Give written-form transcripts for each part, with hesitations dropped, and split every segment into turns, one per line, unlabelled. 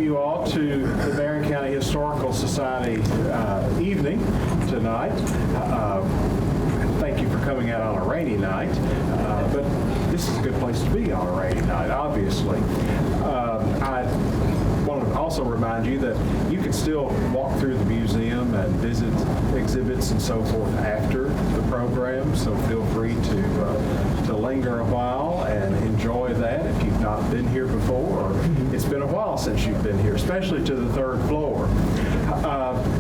you all to the Barren County Historical Society evening tonight. Thank you for coming out on a rainy night, but this is a good place to be on a rainy night, obviously. I want to also remind you that you can still walk through the museum and visit exhibits and so forth after the program, so feel free to linger a while and enjoy that if you've not been here before, or it's been a while since you've been here, especially to the third floor.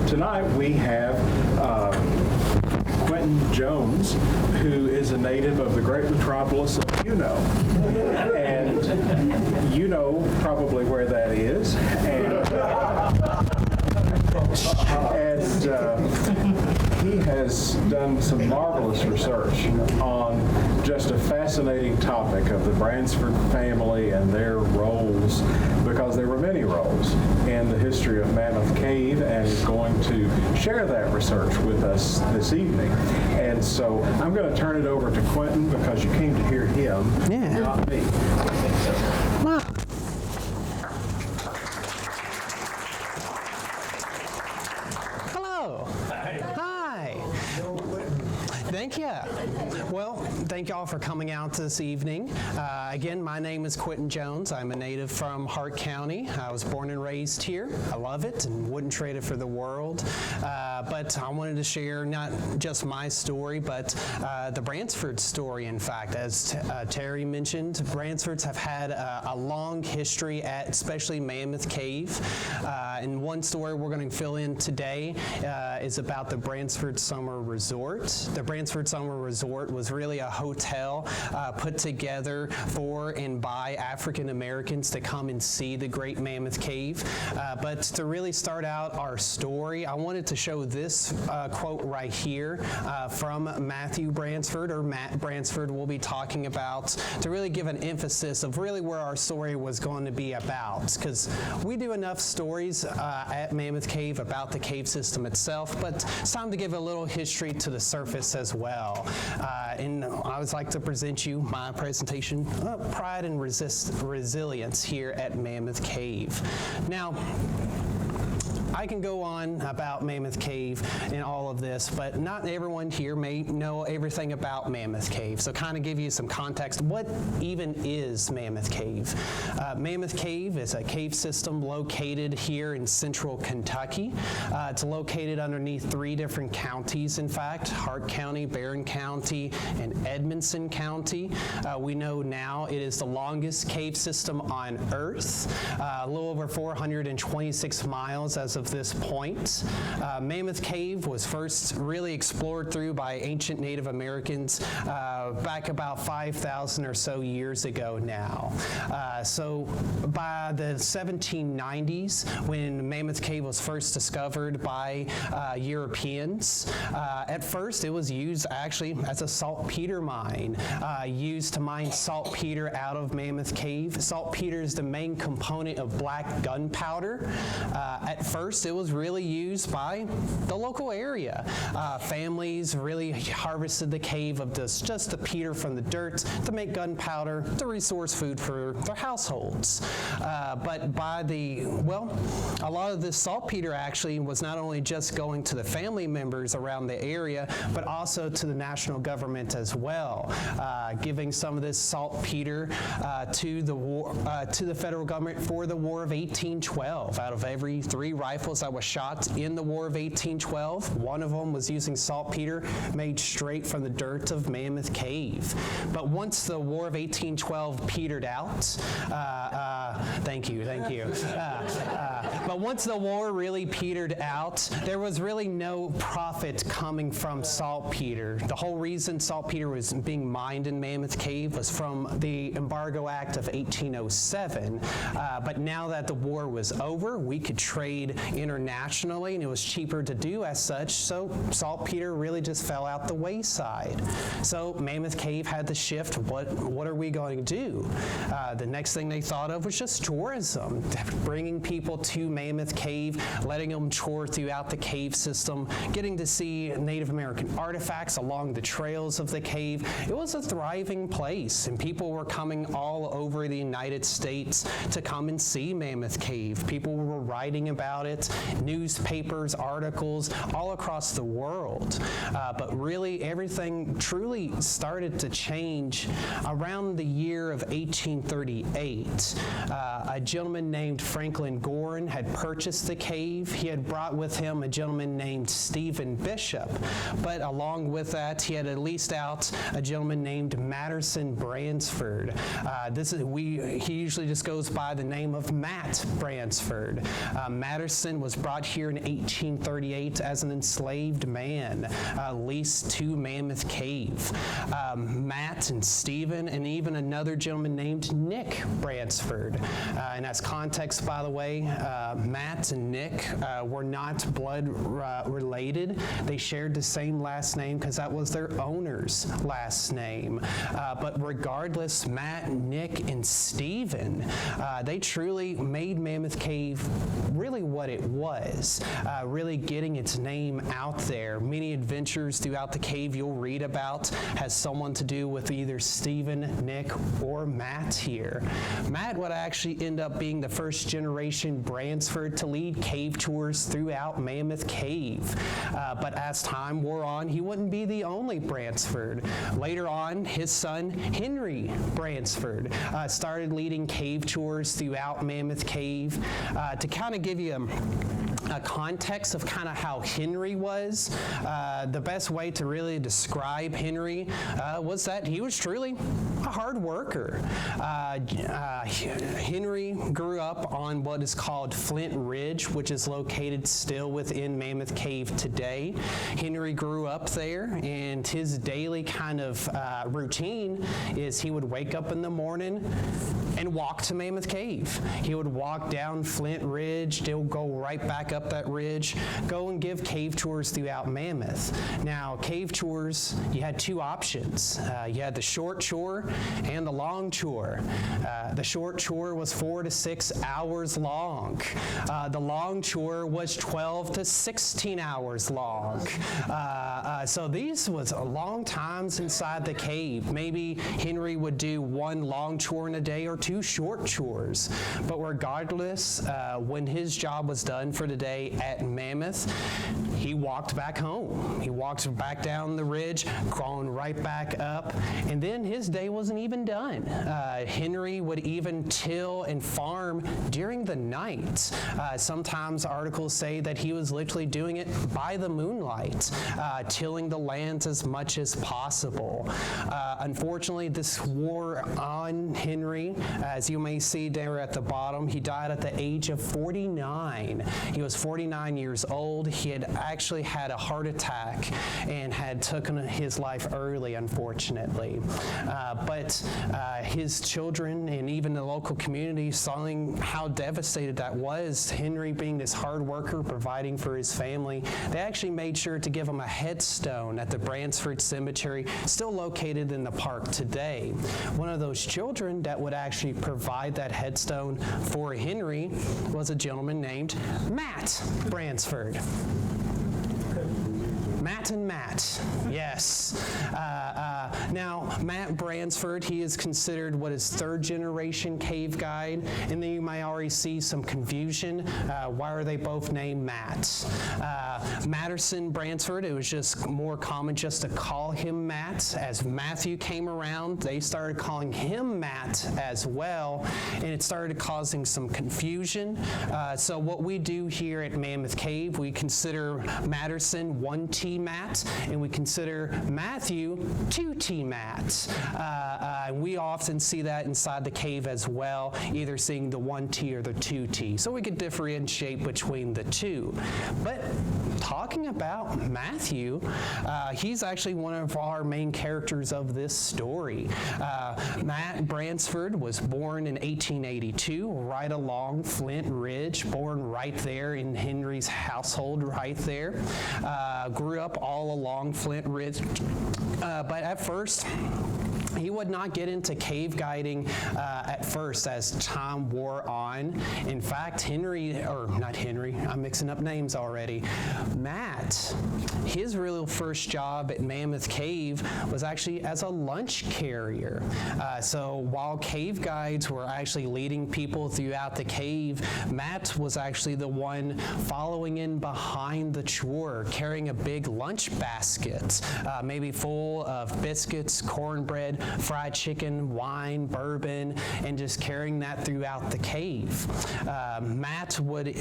Tonight we have Quentin Jones, who is a native of the great metropolis of Juneau. And you know probably where that is. And he has done some marvelous research on just a fascinating topic of the Bransford family and their roles, because there were many roles in the history of Mammoth Cave, and is going to share that research with us this evening. And so I'm going to turn it over to Quentin, because you came to hear him, not me.
Wow. Hello. Hi. Thank you. Well, thank you all for coming out this evening. Again, my name is Quentin Jones. I'm a native from Hart County. I was born and raised here. I love it and wouldn't trade it for the world. But I wanted to share not just my story, but the Bransford story, in fact. As Terry mentioned, Bransfords have had a long history at especially Mammoth Cave. And one story we're going to fill in today is about the Bransford Summer Resort. The Bransford Summer Resort was really a hotel put together for and by African Americans to come and see the Great Mammoth Cave. But to really start out our story, I wanted to show this quote right here from Matthew Bransford, or Matt Bransford we'll be talking about, to really give an emphasis of really where our story was going to be about. Because we do enough stories at Mammoth Cave about the cave system itself, but it's time to give a little history to the surface as well. And I would like to present you my presentation, Pride and Resilience here at Mammoth Cave. Now, I can go on about Mammoth Cave and all of this, but not everyone here may know everything about Mammoth Cave. So kind of give you some context. What even is Mammoth Cave? Mammoth Cave is a cave system located here in central Kentucky. It's located underneath 3 different counties, in fact, Hart County, Barren County, and Edmonson County. We know now it is the longest cave system on Earth, a little over 426 miles as of this point. Mammoth Cave was first really explored through by ancient Native Americans back about 5,000 or so years ago now. So by the 1790s, when Mammoth Cave was first discovered by Europeans, at first it was used actually as a saltpeter mine, used to mine saltpeter out of Mammoth Cave. Saltpeter is the main component of black gunpowder. At first, it was really used by the local area. Families really harvested the cave of just the peter from the dirt to make gunpowder, to resource food for their households. But by a lot of this saltpeter actually was not only just going to the family members around the area, but also to the national government as well, giving some of this saltpeter to the federal government for the War of 1812. Out of every 3 rifles that was shot in the War of 1812, one of them was using saltpeter made straight from the dirt of Mammoth Cave. But once the War of 1812 petered out, thank you. But once the war really petered out, there was really no profit coming from saltpeter. The whole reason saltpeter was being mined in Mammoth Cave was from the Embargo Act of 1807. But now that the war was over, we could trade internationally, and it was cheaper to do as such, so saltpeter really just fell out the wayside. So Mammoth Cave had to shift. What are we going to do? The next thing they thought of was just tourism, bringing people to Mammoth Cave, letting them tour throughout the cave system, getting to see Native American artifacts along the trails of the cave. It was a thriving place, and people were coming all over the United States to come and see Mammoth Cave. People were writing about it, newspapers, articles, all across the world. But really, everything truly started to change around the year of 1838. A gentleman named Franklin Gorin had purchased the cave. He had brought with him a gentleman named Stephen Bishop, but along with that, he had leased out a gentleman named Matterson Bransford. He usually just goes by the name of Matt Bransford. Matterson was brought here in 1838 as an enslaved man, leased to Mammoth Cave. Matt and Stephen and even another gentleman named Nick Bransford. And as context, by the way, Matt and Nick were not blood related. They shared the same last name because that was their owner's last name. But regardless, Matt, Nick, and Stephen, they truly made Mammoth Cave really what it was, really getting its name out there. Many adventures throughout the cave you'll read about has someone to do with either Stephen, Nick, or Matt here. Matt would actually end up being the first generation Bransford to lead cave tours throughout Mammoth Cave. But as time wore on, he wouldn't be the only Bransford. Later on, his son, Henry Bransford, started leading cave tours throughout Mammoth Cave. To kind of give you a context of kind of how Henry was, the best way to really describe Henry was that he was truly a hard worker. Henry grew up on what is called Flint Ridge, which is located still within Mammoth Cave today. Henry grew up there, and his daily kind of routine is he would wake up in the morning and walk to Mammoth Cave. He would walk down Flint Ridge, they'll go right back up that ridge, go and give cave tours throughout Mammoth. Now, cave tours, you had two options. You had the short tour and the long tour. The short tour was 4 to 6 hours long. The long tour was 12 to 16 hours long. So these was long times inside the cave. Maybe Henry would do one long tour in a day or two short tours. But regardless, when his job was done for the day at Mammoth, he walked back home. He walked back down the ridge, crawling right back up, and then his day wasn't even done. Henry would even till and farm during the night. Sometimes articles say that he was literally doing it by the moonlight, tilling the lands as much as possible. Unfortunately, this wore on Henry. As you may see there at the bottom, he died at the age of 49. He was 49 years old. He had actually had a heart attack and had taken his life early, unfortunately. But his children and even the local community saw how devastated that was. Henry being this hard worker, providing for his family, they actually made sure to give him a headstone at the Bransford Cemetery, still located in the park today. One of those children that would actually provide that headstone for Henry was a gentleman named Matt Bransford. Matt and Matt, yes. Now, Matt Bransford, he is considered what is third-generation cave guide, and then you may already see some confusion. Why are they both named Matt? Matterson Bransford, it was just more common just to call him Matt. As Matthew came around, they started calling him Matt as well, and it started causing some confusion. So what we do here at Mammoth Cave, we consider Matterson 1T Matt, and we consider Matthew 2T Matt. We often see that inside the cave as well, either seeing the 1T or the 2T. So we could differentiate between the two. But talking about Matthew, he's actually one of our main characters of this story. Matt Bransford was born in 1882, right along Flint Ridge, born right there in Henry's household right there. Grew up all along Flint Ridge. But at first, He would not get into cave guiding at first as time wore on. In fact, I'm mixing up names already. Matt, his real first job at Mammoth Cave was actually as a lunch carrier. So while cave guides were actually leading people throughout the cave, Matt was actually the one following in behind the chore, carrying a big lunch basket, maybe full of biscuits, cornbread, fried chicken, wine, bourbon, and just carrying that throughout the cave. Matt would,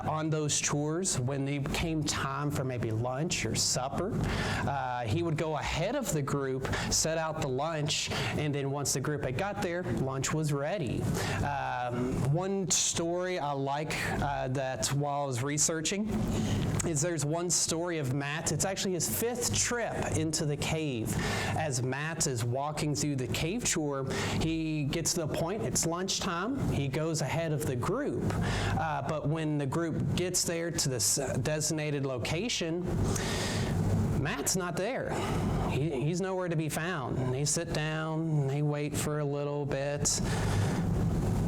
on those tours, when it came time for maybe lunch or supper, he would go ahead of the group, set out the lunch, and then once the group had got there, lunch was ready. One story I like that while I was researching is there's one story of Matt. It's actually his 5th trip into the cave. As Matt is walking through the cave tour, he gets to the point, it's lunchtime, he goes ahead of the group. But when the group gets there to this designated location, Matt's not there. He's nowhere to be found. And they sit down, and they wait for a little bit.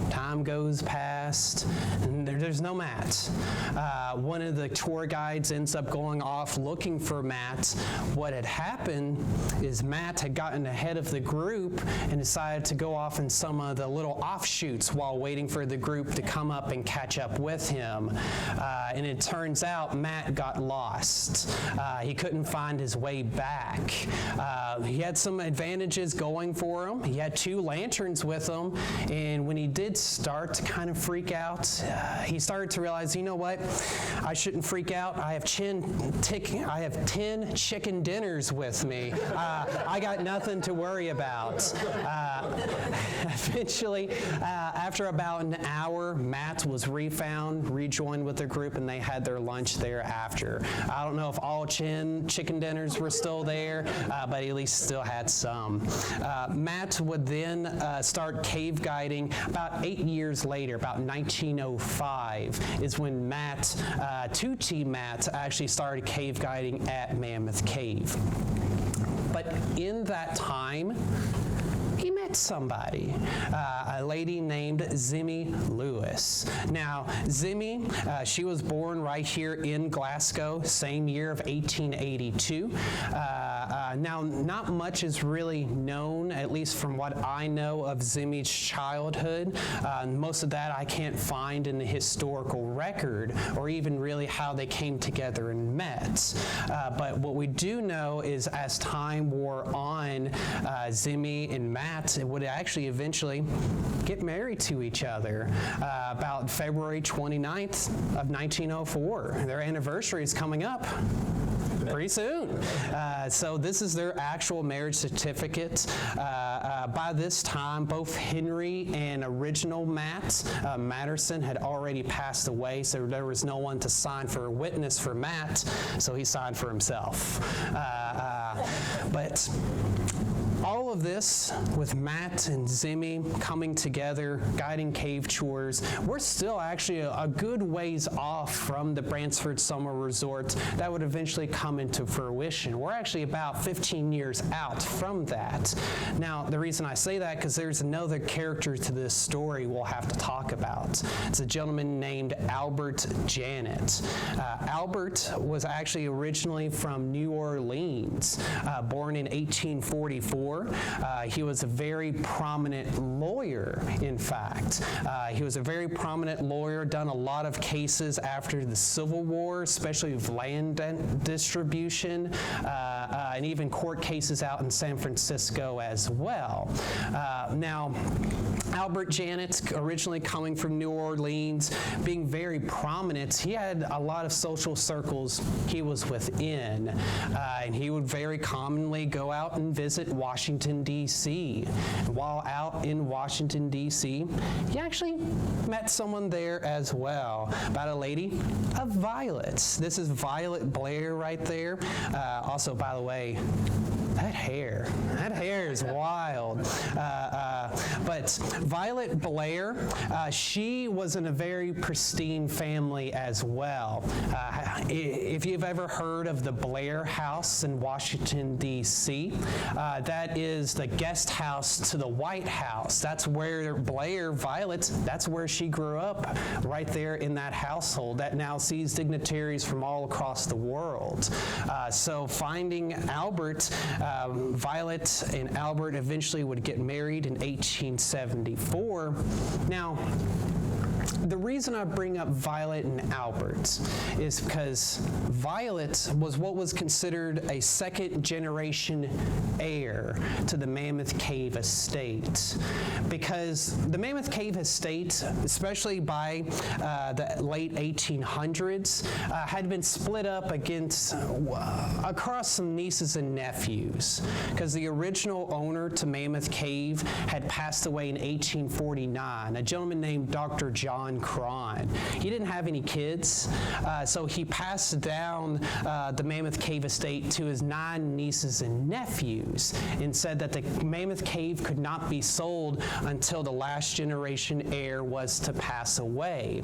Time goes past, and there's no Matt. One of the tour guides ends up going off looking for Matt. What had happened is Matt had gotten ahead of the group and decided to go off in some of the little offshoots while waiting for the group to come up and catch up with him. And it turns out Matt got lost. He couldn't find his way back. He had some advantages going for him. He had 2 lanterns with him, and when he did start to kind of freak out, he started to realize, you know what, I shouldn't freak out. I have 10 chicken dinners with me. I got nothing to worry about. Eventually, after about an hour, Matt was rejoined with the group, and they had their lunch thereafter. I don't know if all chicken dinners were still there, but at least still had some. Matt would then start cave guiding about 8 years later, about 1905, is when Matt, 2T Matt, actually started cave guiding at Mammoth Cave. But in that time, he met somebody, a lady named Zimmy Lewis. Now, Zimmy, she was born right here in Glasgow, same year of 1882. Now, not much is really known, at least from what I know of Zimmy's childhood. Most of that I can't find in the historical record, or even really how they came together and met. But what we do know is as time wore on, Zimmy and Matt would actually eventually get married to each other about February 29th of 1904. Their anniversary is coming up pretty soon. So this is their actual marriage certificate. By this time, both Henry and original Matt Matterson had already passed away, so there was no one to sign for a witness for Matt, so he signed for himself. But all of this, with Matt and Zimmy coming together, guiding cave tours, we're still actually a good ways off from the Bransford Summer Resort that would eventually come into fruition. We're actually about 15 years out from that. Now, the reason I say that, because there's another character to this story we'll have to talk about. It's a gentleman named Albert Janet. Albert was actually originally from New Orleans, born in 1844. He was a very prominent lawyer, in fact. He was a very prominent lawyer, done a lot of cases after the Civil War, especially of land distribution, and even court cases out in San Francisco as well. Now, Albert Janet, originally coming from New Orleans, being very prominent, he had a lot of social circles he was within, and he would very commonly go out and visit Washington, D.C. While out in Washington, D.C., he actually met someone there as well, about a lady of Violet. This is Violet Blair right there. Also, by the way, That hair is wild. But Violet Blair, she was in a very pristine family as well. If you've ever heard of the Blair House in Washington, D.C., that is the guest house to the White House. That's where Violet, that's where she grew up, right there in that household that now sees dignitaries from all across the world. So finding Albert, Violet and Albert eventually would get married in 1874. Now, the reason I bring up Violet and Albert is because Violet was what was considered a second-generation heir to the Mammoth Cave estate. Because the Mammoth Cave estate, especially by the late 1800s, had been split up across some nieces and nephews. Because the original owner to Mammoth Cave had passed away in 1849, a gentleman named Dr. John Cron. He didn't have any kids, so he passed down the Mammoth Cave estate to his 9 nieces and nephews and said that the Mammoth Cave could not be sold until the last generation heir was to pass away.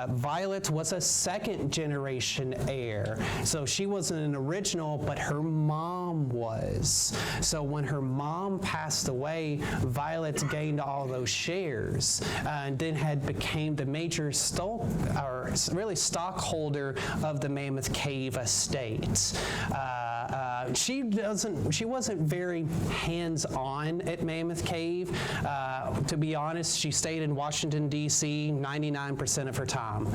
Violet was a second generation heir, so she wasn't an original, but her mom was. So when her mom passed away, Violet gained all those shares and then became the major stockholder of the Mammoth Cave estate. She wasn't very hands-on at Mammoth Cave. To be honest, she stayed in Washington, D.C. 99% of her time.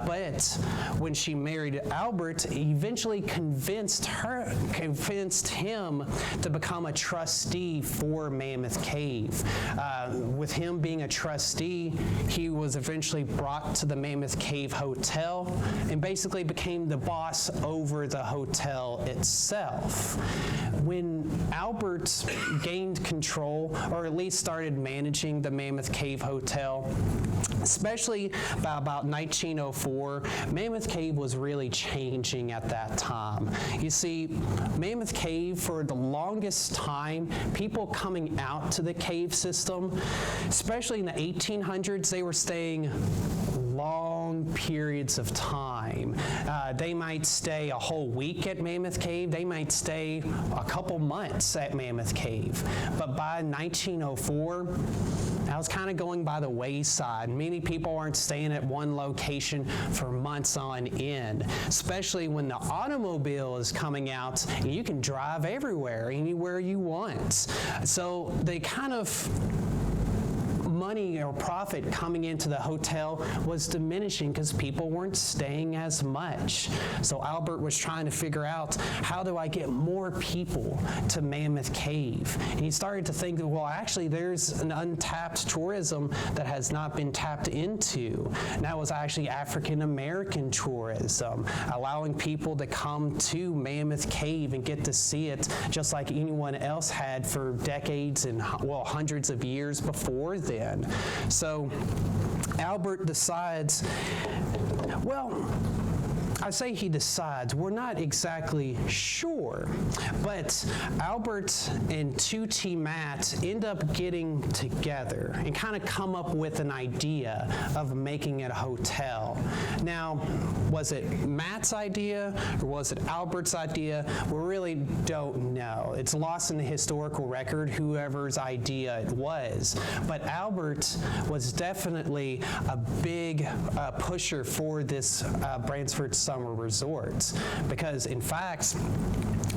But when she married Albert, he eventually convinced him to become a trustee for Mammoth Cave. With him being a trustee, he was eventually brought to the Mammoth Cave Hotel and basically became the boss over the hotel itself. When Albert gained control, or at least started managing the Mammoth Cave Hotel, especially by about 1904, Mammoth Cave was really changing at that time. You see, Mammoth Cave, for the longest time, people coming out to the cave system, especially in the 1800s, they were staying long periods of time. They might stay a whole week at Mammoth Cave. They might stay a couple months at Mammoth Cave. But by 1904, I was kind of going by the wayside. Many people aren't staying at one location for months on end, especially when the automobile is coming out and you can drive everywhere, anywhere you want. So they kind of money or profit coming into the hotel was diminishing because people weren't staying as much. So Albert was trying to figure out, how do I get more people to Mammoth Cave? And he started to think, well, actually there's an untapped tourism that has not been tapped into. And that was actually African American tourism, allowing people to come to Mammoth Cave and get to see it just like anyone else had for decades and, well, hundreds of years before then. So Albert decides, well, I say he decides, we're not exactly sure, but Albert and 2T Matt end up getting together and kind of come up with an idea of making it a hotel. Now, was it Matt's idea or was it Albert's idea? We really don't know. It's lost in the historical record, whoever's idea it was. But Albert was definitely a big pusher for this Bransford summer resorts, because in fact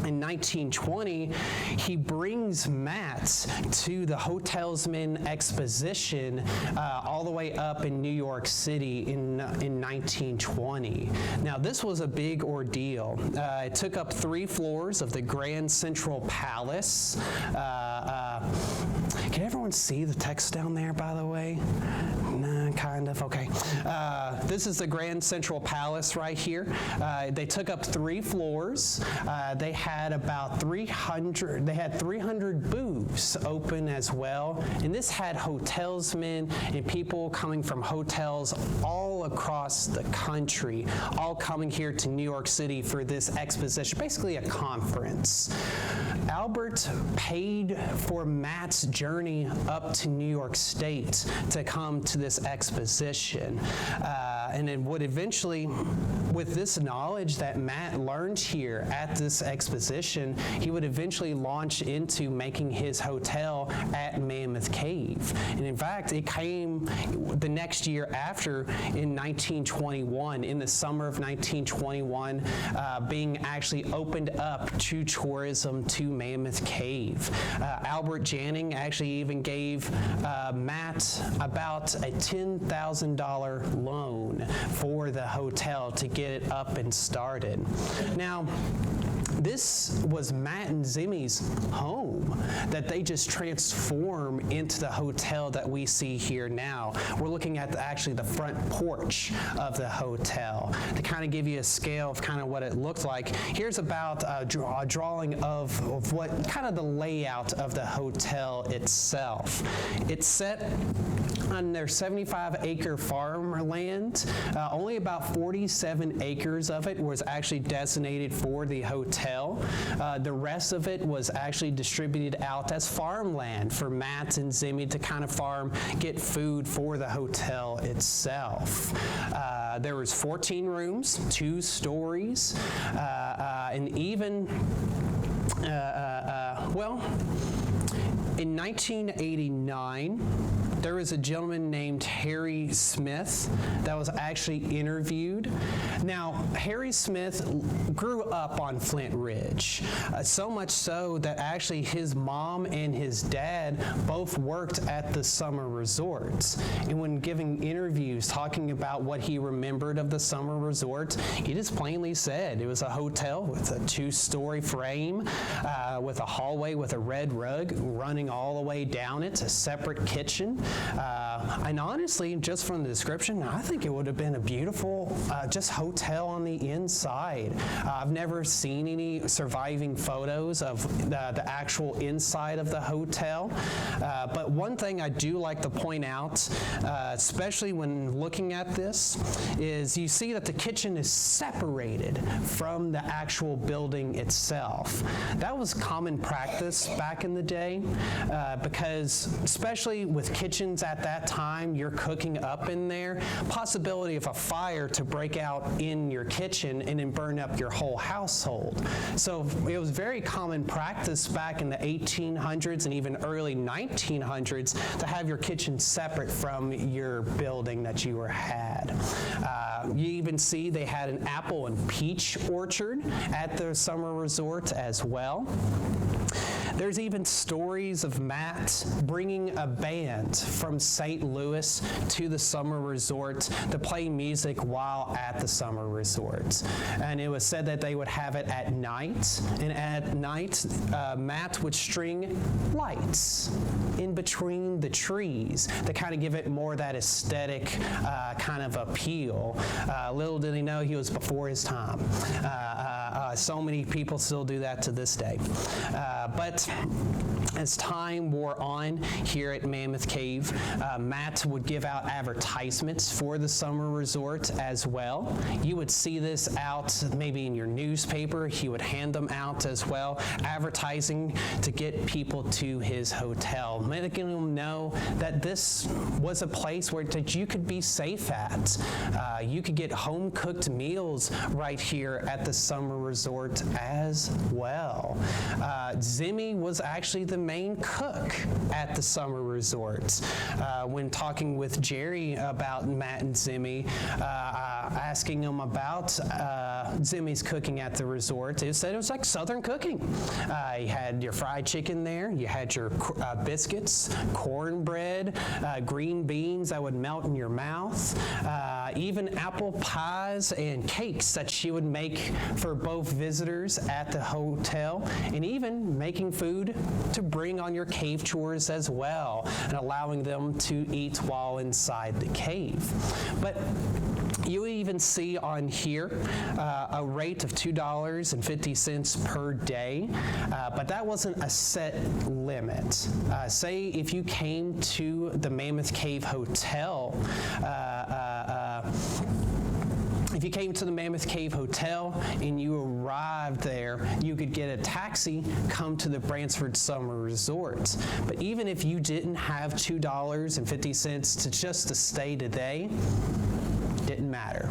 in 1920 he brings Matt to the Hotelsman Exposition all the way up in New York City in 1920. Now this was a big ordeal. It took up 3 floors of the Grand Central Palace. Can everyone see the text down there, by the way? No, kind of, okay. This is the Grand Central Palace right here. They took up 3 floors. They had about 300 booths open as well. And this had hotelsmen and people coming from hotels all across the country, all coming here to New York City for this exposition, basically a conference. Albert paid for Matt's journey up to New York State to come to this exposition. And it would eventually, with this knowledge that Matt learned here at this exposition, he would eventually launch into making his hotel at Mammoth Cave. And in fact, it came the next year after, in 1921, in the summer of 1921, being actually opened up to tourism to Mammoth Cave. Albert Janning actually even gave Matt about a $10,000 loan for the hotel to get it up and started. Now, this was Matt and Zimmy's home that they just transform into the hotel that we see here now. We're looking at actually the front porch of the hotel to kind of give you a scale of kind of what it looked like. Here's about a drawing of what kind of the layout of the hotel itself. It's set on their 75-acre farmland. Only about 47 acres of it was actually designated for the hotel. The rest of it was actually distributed out as farmland for Matt and Zimmy to kind of farm, get food for the hotel itself. There was 14 rooms, 2 stories, and even, well, in 1989, there was a gentleman named Harry Smith that was actually interviewed. Now, Harry Smith grew up on Flint Ridge, so much so that actually his mom and his dad both worked at the summer resorts. And when giving interviews talking about what he remembered of the summer resorts, he just plainly said it was a hotel with a 2-story frame, with a hallway with a red rug running all the way down it, a separate kitchen. And honestly, just from the description, I think it would have been a beautiful just hotel on the inside. I've never seen any surviving photos of the actual inside of the hotel. But one thing I do like to point out, especially when looking at this, is you see that the kitchen is separated from the actual building itself. That was common practice back in the day, because especially with kitchens at that time, you're cooking up in there, possibility of a fire to break out in your kitchen and then burn up your whole household. So it was very common practice back in the 1800s and even early 1900s to have your kitchen separate from your building that you had. You even see they had an apple and peach orchard at the summer resort as well. There's even stories of Matt bringing a band from St. Louis to the summer resort to play music while at the summer resort. And it was said that they would have it at night, and at night, Matt would string lights in between the trees to kind of give it more that aesthetic kind of appeal. Little did he know he was before his time. So many people still do that to this day. But as time wore on here at Mammoth Cave, Matt would give out advertisements for the summer resort as well. You would see this out maybe in your newspaper. He would hand them out as well, advertising to get people to his hotel, making them know that this was a place where that you could be safe at. You could get home-cooked meals right here at the summer resort as well. Zimmy was actually the main cook at the summer resorts. When talking with Jerry about Matt and Zimmy, asking him about Zimmy's cooking at the resort, he said it was like Southern cooking. You had your fried chicken there, you had your biscuits, cornbread, green beans that would melt in your mouth. even apple pies and cakes that she would make for both visitors at the hotel, and even making food to bring on your cave tours as well, and allowing them to eat while inside the cave. But you even see on here a rate of $2.50 per day, but that wasn't a set limit. Say if you came to the Mammoth Cave Hotel, if you came to the Mammoth Cave Hotel and you arrived there, you could get a taxi, come to the Bransford Summer Resort. But even if you didn't have $2.50 to just to stay today, didn't matter.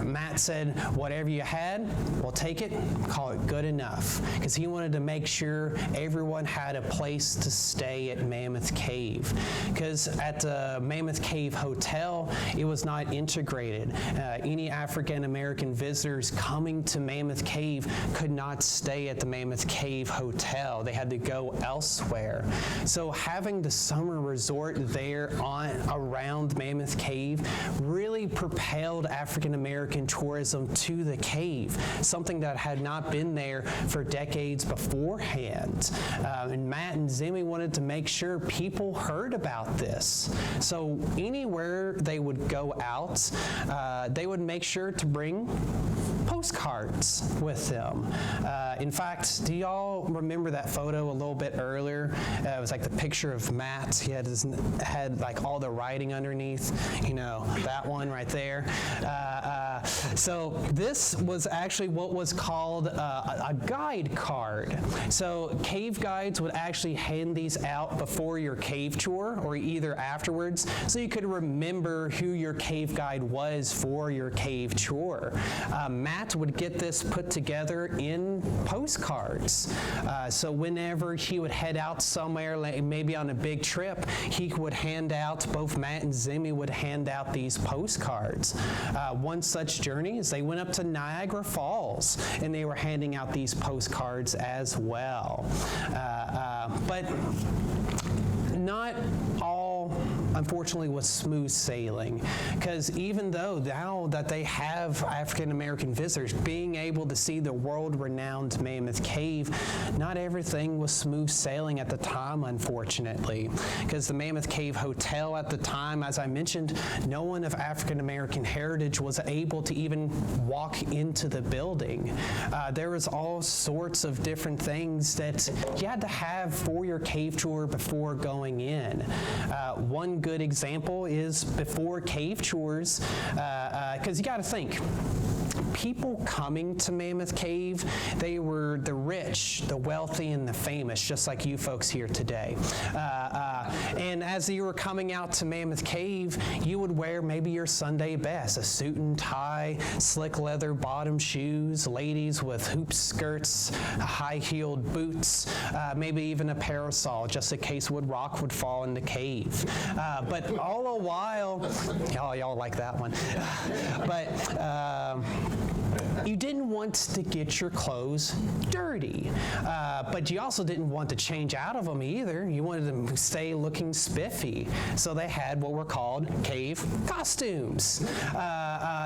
Matt said, whatever you had, we'll take it, call it good enough. Because he wanted to make sure everyone had a place to stay at Mammoth Cave. Because at the Mammoth Cave Hotel, it was not integrated. Any African American visitors coming to Mammoth Cave could not stay at the Mammoth Cave Hotel. They had to go elsewhere. So having the summer resort there around Mammoth Cave really propelled African American tourism to the cave, something that had not been there for decades beforehand. And Matt and Zimmy wanted to make sure people heard about this. So anywhere they would go out, they would make sure to bring postcards with them. In fact, do y'all remember that photo a little bit earlier? It was like the picture of Matt. He had like all the writing underneath, you know, that one right there. So this was actually what was called a guide card. So cave guides would actually hand these out before your cave tour or either afterwards, so you could remember who your cave guide was for your cave tour. Matt would get this put together in postcards. So whenever he would head out somewhere, like maybe on a big trip, he would hand out, both Matt and Zimmy would hand out these postcards. One such journey is they went up to Niagara Falls and they were handing out these postcards as well. But not all, unfortunately, was smooth sailing, because even though now that they have African American visitors being able to see the world-renowned Mammoth Cave, not everything was smooth sailing at the time, unfortunately, because the Mammoth Cave Hotel at the time, as I mentioned, no one of African American heritage was able to even walk into the building. There was all sorts of different things that you had to have for your cave tour before going in. One good example is before cave tours, because you got to think, people coming to Mammoth Cave, they were the rich, the wealthy, and the famous, just like you folks here today. And as you were coming out to Mammoth Cave, you would wear maybe your Sunday best, a suit and tie, slick leather bottom shoes, ladies with hoop skirts, high-heeled boots, maybe even a parasol, just in case rock would fall in the cave. But all the while, y'all like that one. But you didn't want to get your clothes dirty, but you also didn't want to change out of them either. You wanted to stay looking spiffy. So they had what were called cave costumes.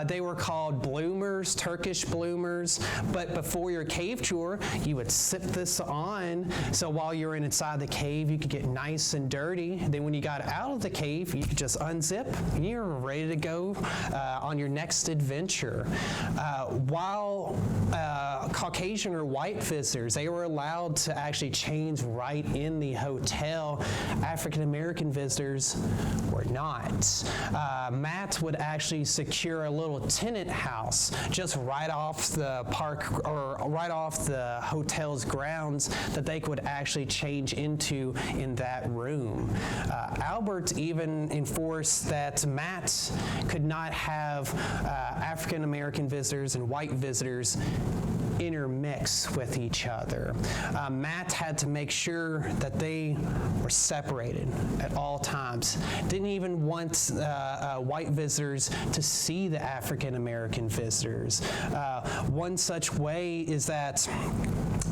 They were called bloomers, Turkish bloomers, but before your cave tour, you would slip this on, so while you're inside the cave, you could get nice and dirty. Then when you got out of the cave, you could just unzip, and you're ready to go on your next adventure. While Caucasian or white visitors, they were allowed to actually change right in the hotel. African American visitors were not. Matt would actually secure a little tenant house just right off the park or right off the hotel's grounds that they could actually change into in that room. Albert even enforced that Matt could not have African American visitors and white visitors intermix with each other. Matt had to make sure that they were separated at all times. Didn't even want white visitors to see the African American visitors. One such way is that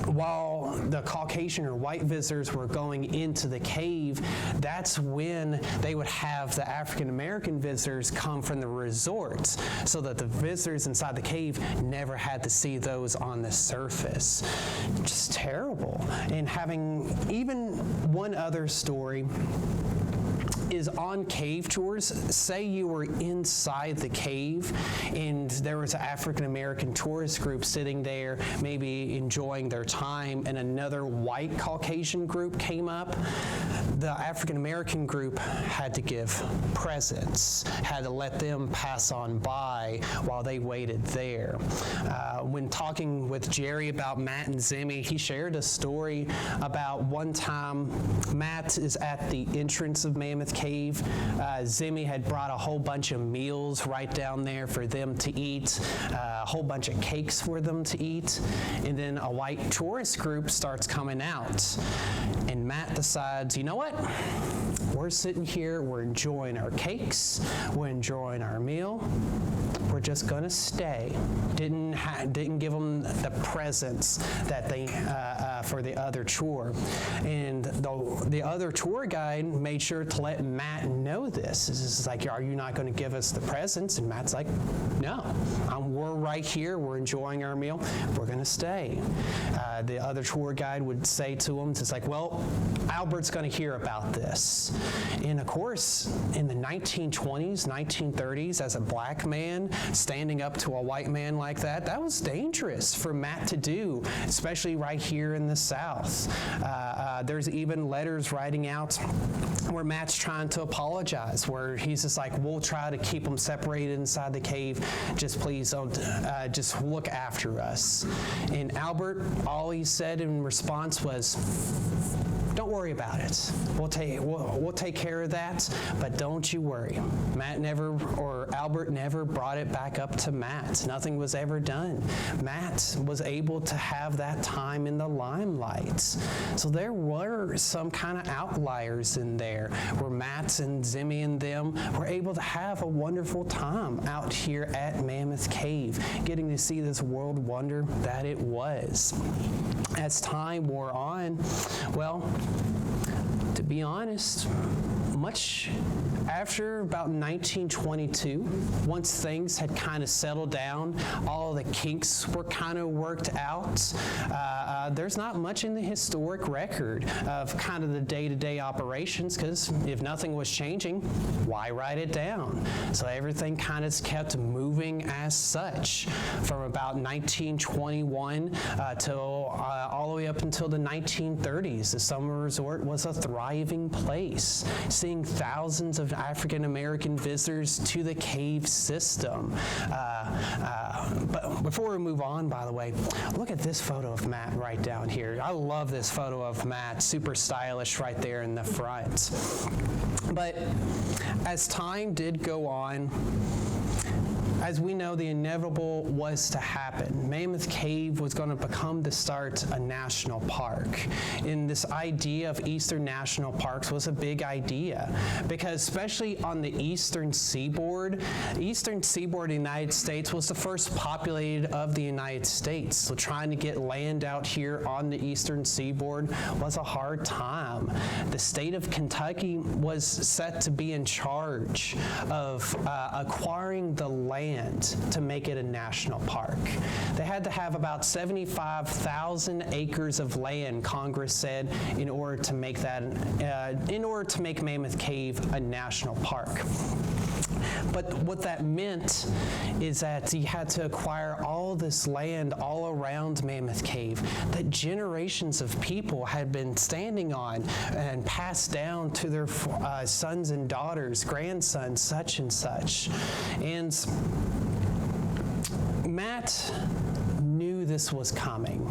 while the Caucasian or white visitors were going into the cave, that's when they would have the African American visitors come from the resorts, so that the visitors inside the cave never had to see those on the surface. Just terrible. And having even one other story is on cave tours. Say you were inside the cave and there was an African American tourist group sitting there, maybe enjoying their time, and another white Caucasian group came up. The African American group had to give presents, had to let them pass on by while they waited there. When talking with Jerry about Matt and Zimmy, he shared a story about one time Matt is at the entrance of Mammoth Cave. Zimmy had brought a whole bunch of meals right down there for them to eat, a whole bunch of cakes for them to eat, and then a white tourist group starts coming out. And Matt decides, you know what? We're sitting here, we're enjoying our cakes, we're enjoying our meal, we're just gonna stay. Didn't give them the presents that they for the other tour, and the other tour guide made sure to let Matt know this. This is like, are you not going to give us the presents? And Matt's like, no, we're right here, we're enjoying our meal, we're going to stay. The other tour guide would say to him, it's like, well, Albert's going to hear about this. And of course, in the 1920s, 1930s, as a black man standing up to a white man like that, that was dangerous for Matt to do, especially right here in the South. There's even letters writing out where Matt's trying to apologize, where he's just like, we'll try to keep them separated inside the cave, just please don't, just look after us. And Albert, all he said in response was, don't worry about it. We'll take care of that, but don't you worry. Albert never brought it back up to Matt. Nothing was ever done. Matt was able to have that time in the limelight. So there were some kind of outliers in there where Matt and Zimmy and them were able to have a wonderful time out here at Mammoth Cave, getting to see this world wonder that it was. As time wore on, well, to be honest, much after about 1922, once things had kind of settled down, all the kinks were kind of worked out, there's not much in the historic record of kind of the day-to-day operations, because if nothing was changing, why write it down? So everything kind of kept moving as such from about 1921 till all the way up until the 1930s. The summer resort was a thriving place, seeing thousands of African American visitors to the cave system. But before we move on, by the way, look at this photo of Matt right down here. I love this photo of Matt, super stylish right there in the front. But as time did go on, as we know, the inevitable was to happen. Mammoth Cave was going to become the start a national park. And this idea of Eastern National Parks was a big idea, because especially on the eastern seaboard of the United States was the first populated of the United States. So trying to get land out here on the eastern seaboard was a hard time. The state of Kentucky was set to be in charge of acquiring the land to make it a national park. They had to have about 75,000 acres of land, Congress said, in order to make Mammoth Cave a national park. But what that meant is that you had to acquire all this land all around Mammoth Cave that generations of people had been standing on and passed down to their sons and daughters, grandsons, such and such. And Matt knew this was coming.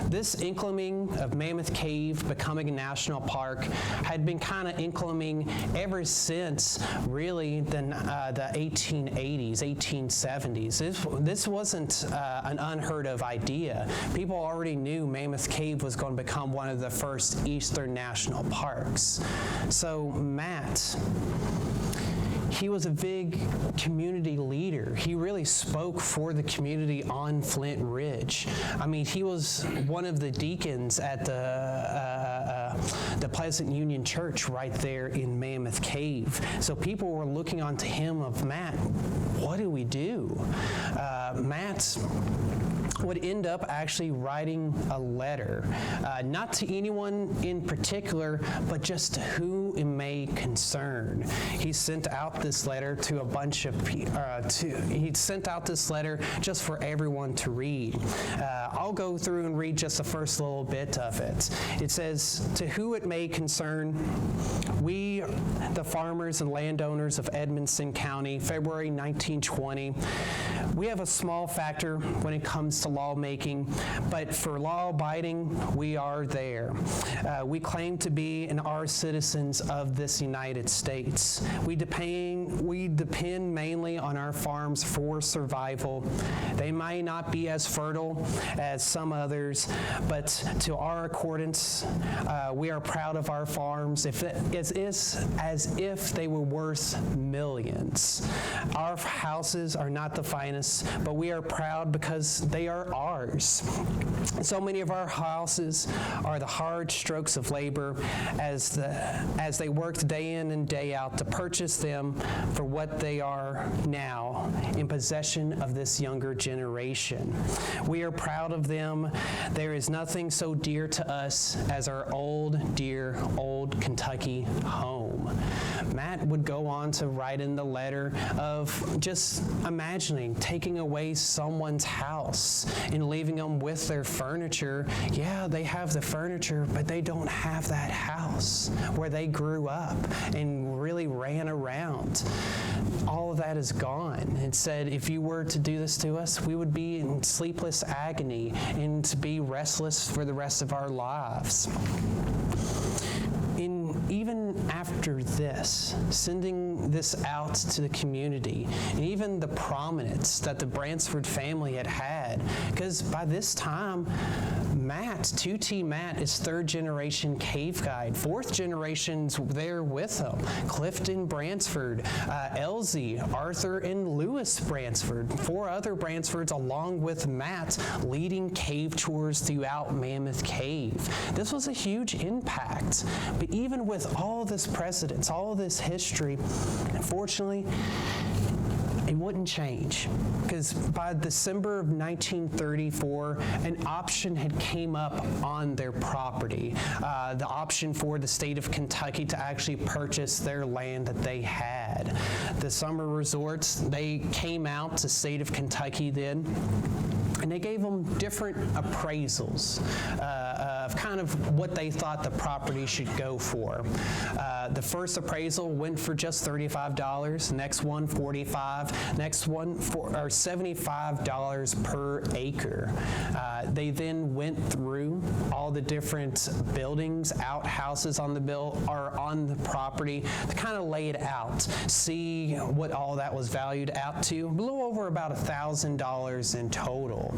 This incoming of Mammoth Cave becoming a national park had been kind of incoming ever since really the 1880s, 1870s. This wasn't an unheard of idea. People already knew Mammoth Cave was going to become one of the first eastern national parks. So Matt, he was a big community leader. He really spoke for the community on Flint Ridge. I mean, he was one of the deacons at the Pleasant Union Church right there in Mammoth Cave. So people were looking onto him of, Matt, what do we do? Matt would end up actually writing a letter, not to anyone in particular, but just to who it may concern. He sent out this letter to a bunch of people. He sent out this letter just for everyone to read. I'll go through and read just the first little bit of it. It says, "To who it may concern, we, the farmers and landowners of Edmonson County, February 1920, we have a small factor when it comes to lawmaking, but for law-abiding, we are there. We claim to be and are citizens of this United States. We depend mainly on our farms for survival. They may not be as fertile as some others, but to our accordance, we are proud of our farms as if they were worth millions. Our houses are not the finest, but we are proud because they are ours. So many of our houses are the hard strokes of labor as they worked day in and day out to purchase them for what they are now in possession of this younger generation. We are proud of them. There is nothing so dear to us as our old, dear, old Kentucky home." Matt would go on to write in the letter of just imagining taking away someone's house and leaving them with their furniture. Yeah, they have the furniture, but they don't have that house where they grew up and really ran around. All of that is gone. It said, if you were to do this to us, we would be in sleepless agony and to be restless for the rest of our lives. Even after this, sending this out to the community, and even the prominence that the Bransford family had, because by this time, Matt, 2T Matt, is third generation cave guide, fourth generation's there with him. Clifton Bransford, Elsie, Arthur, and Lewis Bransford, four other Bransfords along with Matt leading cave tours throughout Mammoth Cave. This was a huge impact, but even with all this precedence, all this history, unfortunately, it wouldn't change, because by December of 1934, an option had came up on their property, the option for the state of Kentucky to actually purchase their land that they had. The summer resorts, they came out to the state of Kentucky then, and they gave them different appraisals of kind of what they thought the property should go for. The first appraisal went for just $35, next one $45, next one for $75 per acre. They then went through all the different buildings, outhouses on the property to kind of lay it out, see what all that was valued out to, a little over about $1,000 in total.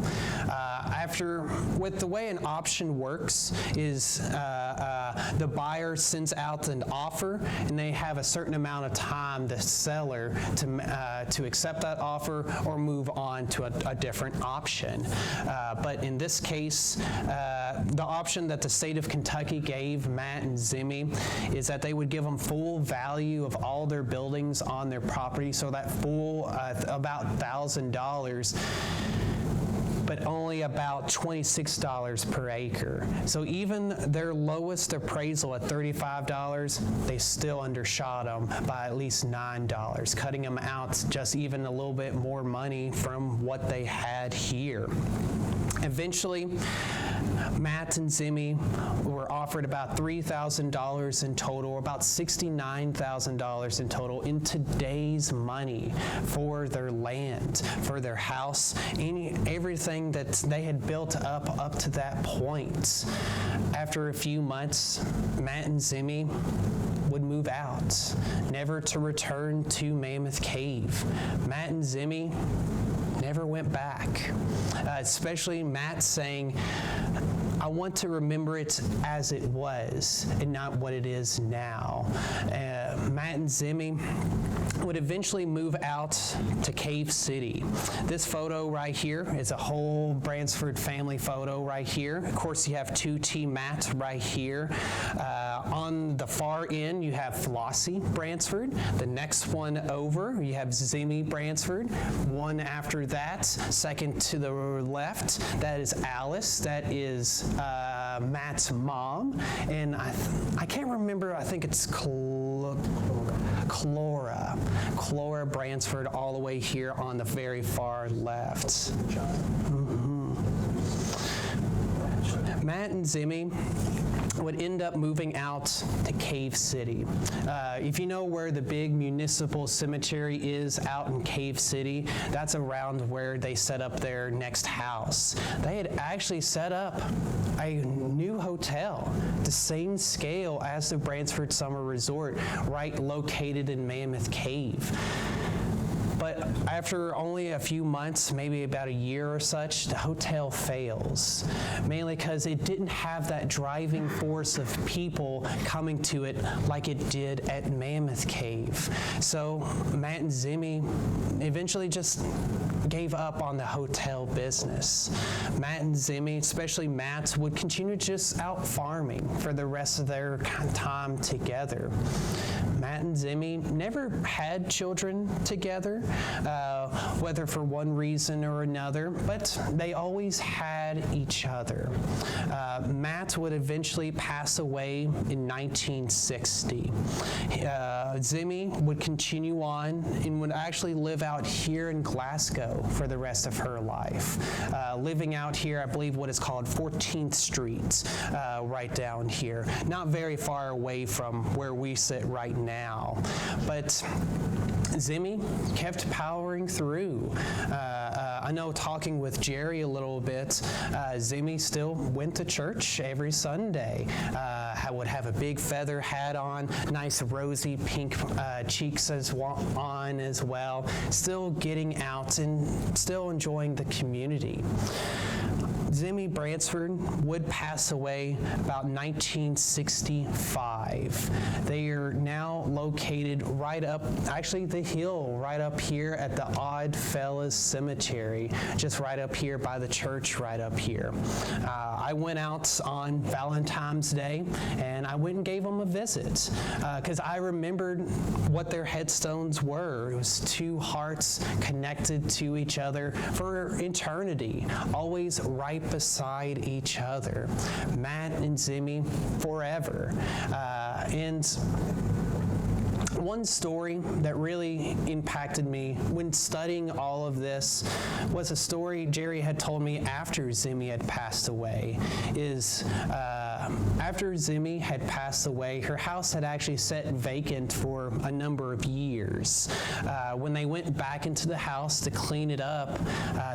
With the way an option works is the buyer sends out an offer, and they have a certain amount of time, the seller, to accept that offer or move on to a different option. But in this case, the option that the state of Kentucky gave Matt and Zimmy is that they would give them full value of all their buildings on their property, so that full about $1,000, but only about $26 per acre. So even their lowest appraisal at $35, they still undershot them by at least $9, cutting them out just even a little bit more money from what they had here. Eventually, Matt and Zimmy were offered about $3,000 in total, about $69,000 in total in today's money for their land, for their house, everything that they had built up to that point. After a few months, Matt and Zimmy would move out, never to return to Mammoth Cave. Matt and Zimmy never went back, especially Matt saying, I want to remember it as it was and not what it is now. Matt and Zimmy would eventually move out to Cave City. This photo right here is a whole Bransford family photo right here. Of course, you have 2T Matt right here. On the far end, you have Flossie Bransford. The next one over, you have Zimmy Bransford. One after that, second to the left, that is Alice. That is Matt's mom. And I can't remember, I think it's Clora Bransford, all the way here on the very far left. Matt and Zimmy would end up moving out to Cave City. If you know where the big municipal cemetery is out in Cave City, that's around where they set up their next house. They had actually set up a new hotel, the same scale as the Bransford Summer Resort, right located in Mammoth Cave. But after only a few months, maybe about a year or such, the hotel fails, mainly because it didn't have that driving force of people coming to it like it did at Mammoth Cave. So Matt and Zimmy eventually just gave up on the hotel business. Matt and Zimmy, especially Matt, would continue just out farming for the rest of their time together. Matt and Zimmy never had children together, whether for one reason or another, but they always had each other. Matt would eventually pass away in 1960. Zimmy would continue on and would actually live out here in Glasgow for the rest of her life, living out here, I believe what is called 14th Street, right down here, not very far away from where we sit right now. But Zimmy kept powering through. I know talking with Jerry a little bit, Zimmy still went to church every Sunday. Would have a big feather hat on, nice rosy pink cheeks on as well, still getting out and still enjoying the community. Zimmy Bransford would pass away about 1965. They are now located right up, actually the hill right up here at the Odd Fellas Cemetery, just right up here by the church right up here. I went out on Valentine's Day and I went and gave them a visit because I remembered what their headstones were. It was two hearts connected to each other for eternity, always right beside each other. Matt and Zimmy forever. And one story that really impacted me when studying all of this was a story Jerry had told me after Zimmy had passed away. After Zimmy had passed away, her house had actually sat vacant for a number of years. When they went back into the house to clean it up,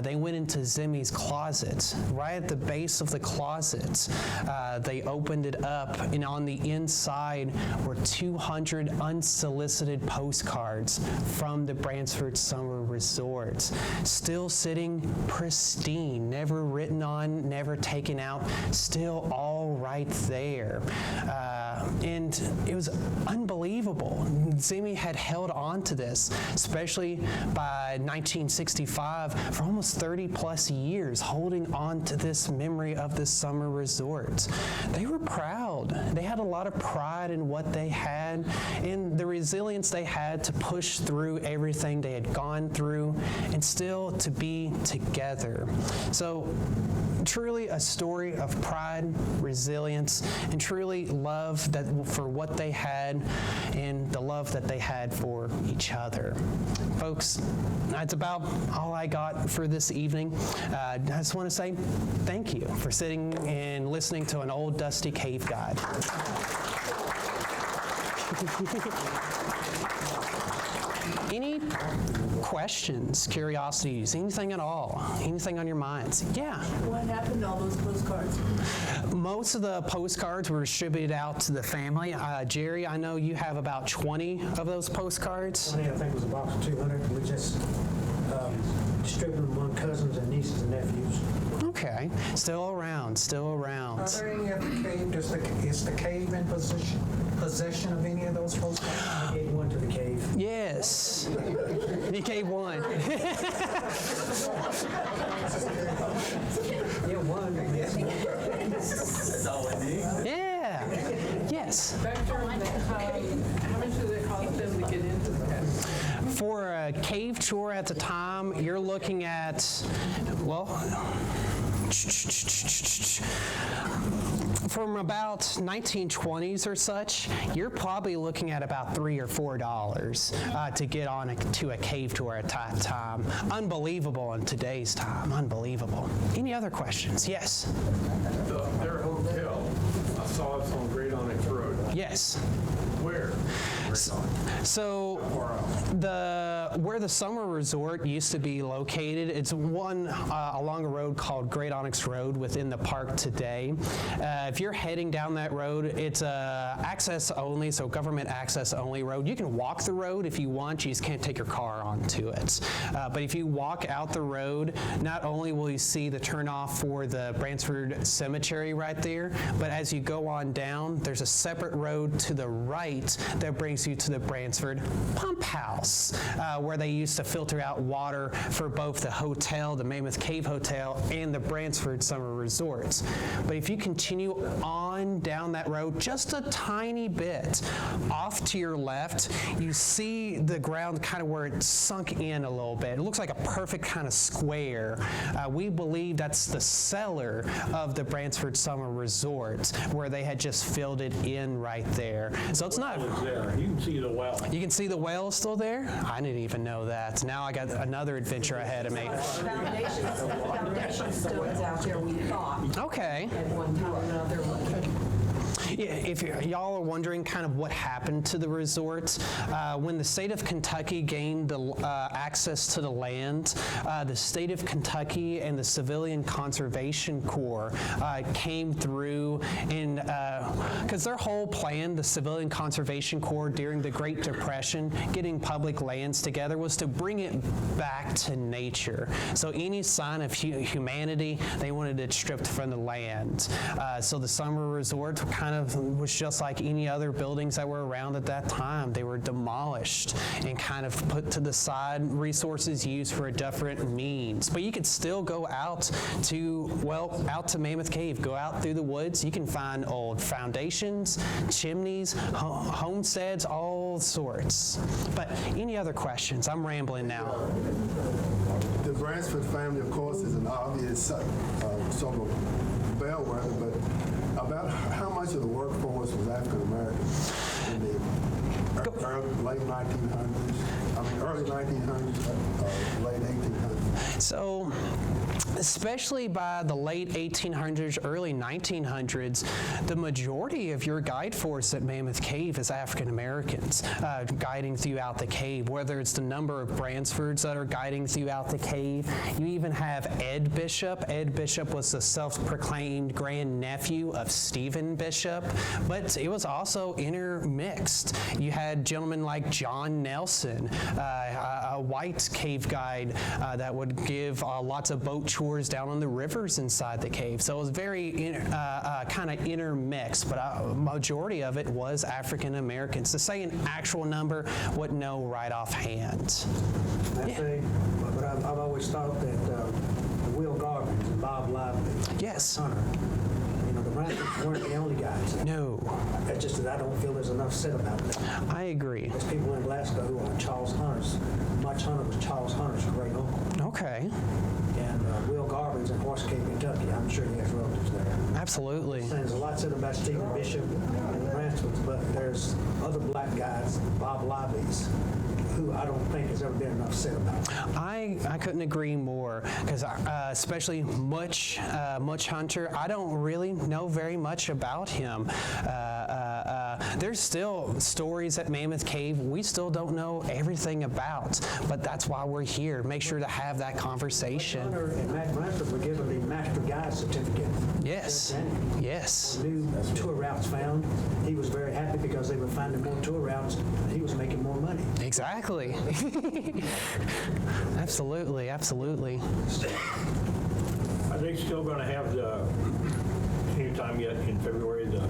they went into Zimmy's closet. Right at the base of the closet, they opened it up, and on the inside were 200 unsolicited postcards from the Bransford Summer Resort, still sitting pristine, never written on, never taken out, still all right there. And it was unbelievable. Zimmy had held on to this, especially by 1965, for almost 30 plus years, holding on to this memory of this summer resort. They were proud. They had a lot of pride in what they had and the resilience they had to push through everything they had gone through and still to be together. So truly a story of pride, resilience, and truly love love that for what they had and the love that they had for each other. Folks, that's about all I got for this evening. I just want to say thank you for sitting and listening to an old dusty cave guide. Any questions, curiosities, anything at all? Anything on your minds? Yeah.
What happened to all those postcards?
Most of the postcards were distributed out to the family. Jerry, I know you have about 20 of those postcards.
20, I think it was a box of 200. We just distributed them among cousins and nieces and nephews.
Okay, still around, still around.
Are there any at the cave? Is the cave in possession of any of those postcards?
I gave one to the cave.
Yes, you gave one.
Yeah, one.
Yeah, yes.
Back during the how much did it cost them to get into the cave?
For a cave tour at the time, you're looking at, well, from about 1920s or such, you're probably looking at about $3 or $4 to get on to a cave tour at that time. Unbelievable in today's time, unbelievable. Any other questions? Yes?
Their hotel, I saw it's on Great Onyx Road.
Yes.
Where?
So where the summer resort used to be located, it's one along a road called Great Onyx Road within the park today. If you're heading down that road, it's access only, so government access only road. You can walk the road if you want, you just can't take your car onto it. But if you walk out the road, not only will you see the turnoff for the Bransford Cemetery right there, but as you go on down, there's a separate road to the right that brings you to the Bransford Pump House, where they used to filter out water for both the hotel, the Mammoth Cave Hotel, and the Bransford Summer Resorts. But if you continue on down that road just a tiny bit, off to your left, you see the ground kind of where it sunk in a little bit. It looks like a perfect kind of square. We believe that's the cellar of the Bransford Summer Resort, where they had just filled it in right there. So it's not...
There. You can see the well.
You can see the well still there? I didn't even know that. Now I got another adventure ahead of me.
Foundation stones out there, we thought,
Okay.
at one time. They're looking.
Yeah, if y'all are wondering kind of what happened to the resort, when the state of Kentucky gained the access to the land, the state of Kentucky and the Civilian Conservation Corps came through and, because their whole plan, the Civilian Conservation Corps during the Great Depression, getting public lands together, was to bring it back to nature. So any sign of humanity, they wanted it stripped from the land. So the summer resort kind of was just like any other buildings that were around at that time. They were demolished and kind of put to the side, resources used for a different means. But you could still go out to Mammoth Cave, go out through the woods. You can find old foundations, chimneys, homesteads, all sorts. But any other questions? I'm rambling now.
The Bransford family, of course, is an obvious sort of bellwether, but about how much of the workforce was African American in the late 1900s? Early 1900s, late 1800s.
So, especially by the late 1800s, early 1900s, the majority of your guide force at Mammoth Cave is African Americans guiding throughout the cave, whether it's the number of Bransfords that are guiding throughout the cave. You even have Ed Bishop. Ed Bishop was the self-proclaimed grandnephew of Stephen Bishop, but it was also intermixed. You had gentlemen like John Nelson, a white cave guide that would give lots of boat tours down on the rivers inside the cave. So it was very kind of intermixed, but a majority of it was African Americans. To say an actual number, wouldn't know right offhand.
But I've always thought that Will Garbins and Bob Lively,
Yes.
Hunter, the Bransfords weren't the only guys.
No.
It's just that I don't feel there's enough said about that.
I agree.
There's people in Glasgow who are Charles Hunter's. Much Hunter was Charles Hunter's great uncle.
Okay.
And Will Garbins in Horse Cave, Kentucky. I'm sure he has relatives there.
Absolutely.
There's a lot said about Stephen Bishop and the Bransfords, but there's other black guys, Bob Libby's, who I don't think has ever been enough said about.
I couldn't agree more, because especially Much Hunter, I don't really know very much about him. There's still stories at Mammoth Cave we still don't know everything about, but that's why we're here. Make sure to have that conversation.
Hunter and Matt Bransford were given the Master Guide certificate.
Yes. Yes.
New tour routes found. He was very happy because they were finding more tour routes and he was making more money.
Exactly. Absolutely, absolutely.
Are they still going to have the, anytime yet in February, the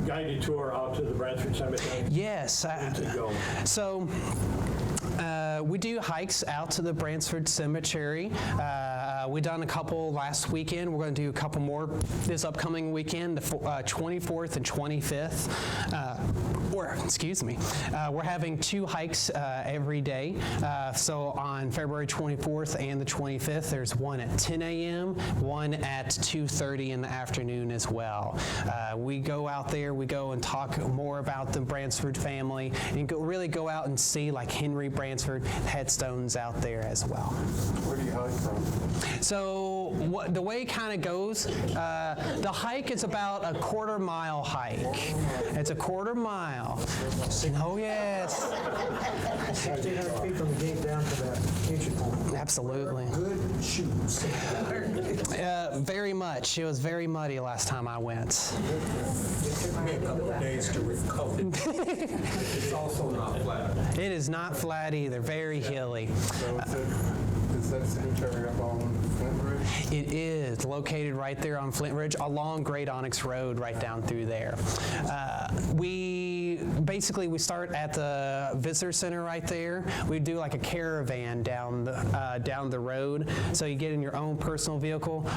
guided tour out to the Bransford Cemetery?
Yes.
When's it go?
So we do hikes out to the Bransford Cemetery. We done a couple last weekend. We're going to do a couple more this upcoming weekend, the 24th and 25th. We're having 2 hikes every day. So on February 24th and the 25th, there's one at 10 a.m., one at 2:30 in the afternoon as well. We go out there, we go and talk more about the Bransford family, and really go out and see like Henry Bransford headstones out there as well.
Where do you hike from?
So the way it kind of goes, the hike is about a quarter-mile hike. It's a quarter mile. Oh, yes.
1,600 feet from the gate down to the entry point.
Absolutely.
Good shoes.
Very much. It was very muddy last time I went.
It took me a couple of days to recover.
It's also not flat.
It is not flat either. Very hilly.
So is that cemetery up on Flint Ridge?
It is located right there on Flint Ridge, along Great Onyx Road, right down through there. We start at the visitor center right there. We do like a caravan down the road, so you get in your own personal vehicle.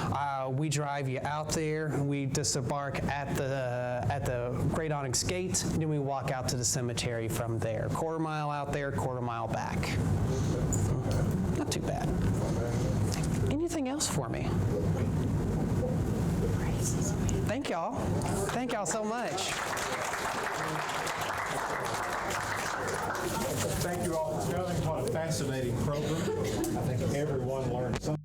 We drive you out there. We disembark at the Great Onyx Gate, and then we walk out to the cemetery from there. Quarter mile out there, quarter mile back. Not too bad. Anything else for me? Thank y'all. Thank y'all so much.
Thank you all for coming. What a fascinating program. I think everyone learned something.